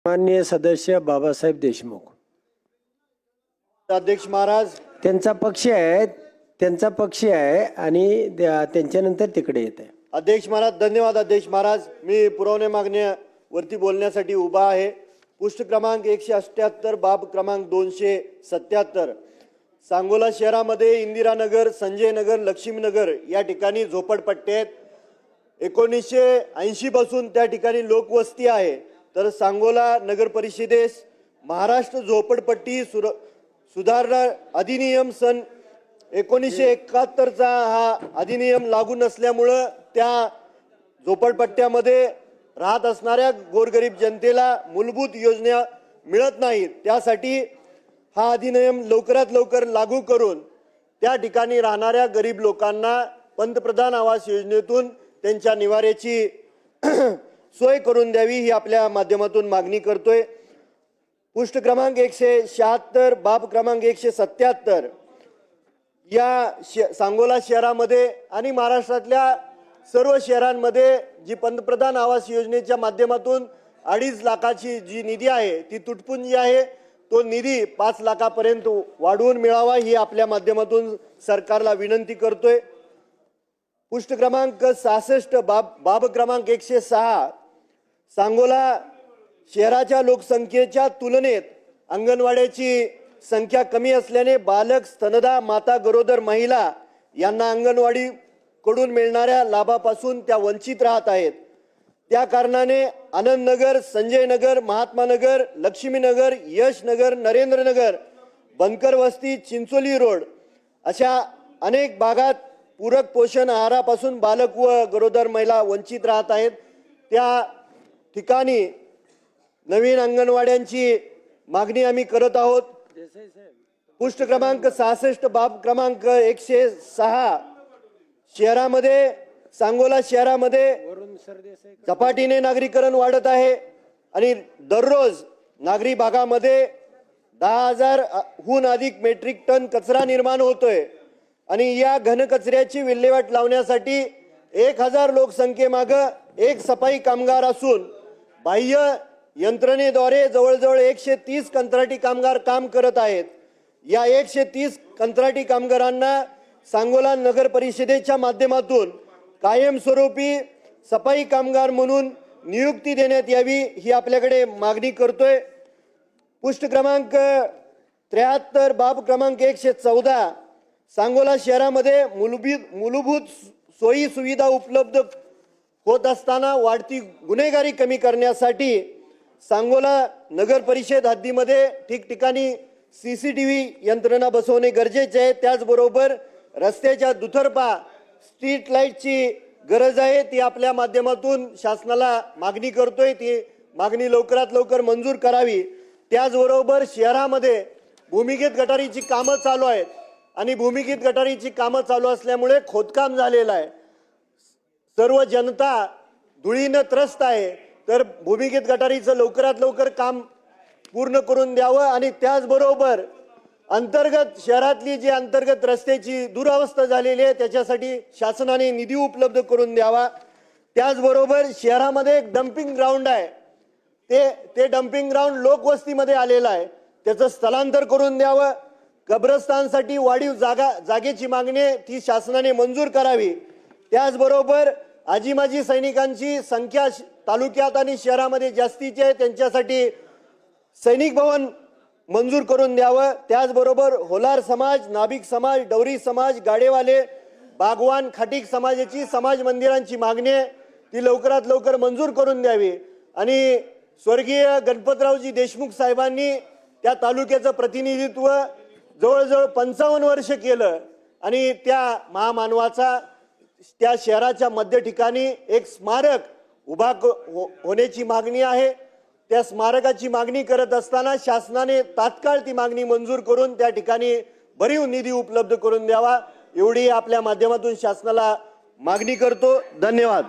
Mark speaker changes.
Speaker 1: माननीय सदस्य बाबासाहेब देशमुख,
Speaker 2: अध्यक्ष महाराज,
Speaker 1: त्यांचा पक्ष आहे आणि त्यांच्यानंतर तिकडे येत आहे.
Speaker 2: अध्यक्ष महाराज धन्यवाद. अध्यक्ष महाराज, मी पुरवणे मागण्यावरती बोलण्यासाठी उभा आहे. पुष्ट क्रमांक 178 बाब क्रमांक 277 सांगोला शहरामध्ये इंदिरानगर, संजय नगर, लक्ष्मीनगर या ठिकाणी झोपडपट्टे आहेत. 1980 पासून त्या ठिकाणी लोकवस्ती आहे. तर सांगोला नगर परिषदेस महाराष्ट्र झोपडपट्टी सुधारणा अधिनियम सन 1971चा हा अधिनियम लागू नसल्यामुळं त्या झोपडपट्ट्यामध्ये राहत असणाऱ्या गोरगरीब जनतेला मूलभूत योजना मिळत नाहीत. त्यासाठी हा अधिनियम लवकरात लवकर लागू करून त्या ठिकाणी राहणाऱ्या गरीब लोकांना पंतप्रधान आवास योजनेतून त्यांच्या निवाऱ्याची सोय करून द्यावी ही आपल्या माध्यमातून मागणी करतोय. पुष्ट क्रमांक 176 बाब क्रमांक 177 या सांगोला शहरामध्ये आणि महाराष्ट्रातल्या सर्व शहरांमध्ये जी पंतप्रधान आवास योजनेच्या माध्यमातून 2.5 लाखाची जी निधी आहे ती तुटपुंजी आहे. तो निधी 5 लाखापर्यंत वाढवून मिळावा ही आपल्या माध्यमातून सरकारला विनंती करतोय. पुष्ट क्रमांक 66 बाब क्रमांक 106 सांगोला शहराच्या लोकसंख्येच्या तुलनेत अंगणवाड्याची संख्या कमी असल्याने बालक, स्तनदा माता, गरोदर महिला यांना अंगणवाडी कडून मिळणाऱ्या लाभापासून त्या वंचित राहत आहेत. त्या कारणाने आनंदनगर, संजय नगर, महात्मा नगर, लक्ष्मीनगर, यश नगर, नरेंद्र नगर, बनकर वस्ती, चिंचोली रोड अशा अनेक भागात पूरक पोषण आहारापासून बालक व गरोदर महिला वंचित राहत आहेत. त्या ठिकाणी नवीन अंगणवाड्यांची मागणी आम्ही करत आहोत. पुष्ट क्रमांक 66 बाब क्रमांक 106 शहरामध्ये सांगोला शहरामध्ये झपाटीने नागरीकरण वाढत आहे आणि दररोज नागरी भागामध्ये 10,000 हून अधिक मेट्रिक टन कचरा निर्माण होतोय आणि या घन कचऱ्याची विल्हेवाट लावण्यासाठी 1,000 लोकसंख्येमागे एक सफाई कामगार असून बाह्य यंत्रणेद्वारे जवळजवळ 130 कंत्राटी कामगार काम करत आहेत. या 130 कंत्राटी कामगारांना सांगोला नगर परिषदेच्या माध्यमातून कायमस्वरूपी सफाई कामगार म्हणून नियुक्ती देण्यात यावी ही आपल्याकडे मागणी करतोय. पुष्ट क्रमांक 73 बाब क्रमांक 114 सांगोला शहरामध्ये मूलभूत सोयी सुविधा उपलब्ध होत असताना वाढती गुन्हेगारी कमी करण्यासाठी सांगोला नगर परिषद हद्दीमध्ये ठिकठिकाणी CCTV यंत्रणा बसवणे गरजेचे आहे. त्याचबरोबर रस्त्याच्या दुतर्फा स्ट्रीट लाईटची गरज आहे. ती आपल्या माध्यमातून शासनाला मागणी करतोय. ती मागणी लवकरात लवकर मंजूर करावी. त्याचबरोबर शहरामध्ये भूमिगत गटारीची कामं चालू आहेत आणि भूमिगत गटारीची कामं चालू असल्यामुळे खोदकाम झालेलं आहे. सर्व जनता धुळीनं त्रस्त आहे. तर भूमिगत गटारीचं लवकरात लवकर काम पूर्ण करून द्यावं आणि त्याचबरोबर अंतर्गत शहरातली जी अंतर्गत रस्त्याची दुरावस्था झालेली आहे त्याच्यासाठी शासनाने निधी उपलब्ध करून द्यावा. त्याचबरोबर शहरामध्ये एक डम्पिंग ग्राउंड आहे. ते डम्पिंग ग्राउंड लोकवस्तीमध्ये आलेलं आहे. त्याचं स्थलांतर करून द्यावं. कब्रस्तानसाठी वाढीव जागेची मागणी ती शासनाने मंजूर करावी. त्याचबरोबर आजी माजी सैनिकांची संख्या तालुक्यात आणि शहरामध्ये जास्तीची आहे. त्यांच्यासाठी सैनिक भवन मंजूर करून द्यावं. त्याचबरोबर होलार समाज, नाभिक समाज, डवरी समाज, गाडेवाले, बागवान, खाटीक समाजाची समाज मंदिरांची मागणी आहे ती लवकरात लवकर मंजूर करून द्यावी. आणि स्वर्गीय गणपतरावजी देशमुख साहेबांनी त्या तालुक्याचं प्रतिनिधित्व जवळजवळ 55 वर्ष केलं आणि त्या महामानवाचा त्या शहराच्या मध्य ठिकाणी एक स्मारक उभा होण्याची मागणी आहे. त्या स्मारकाची मागणी करत असताना शासनाने तात्काळ ती मागणी मंजूर करून त्या ठिकाणी भरीव निधी उपलब्ध करून द्यावा एवढी आपल्या माध्यमातून शासनाला मागणी करतो. धन्यवाद.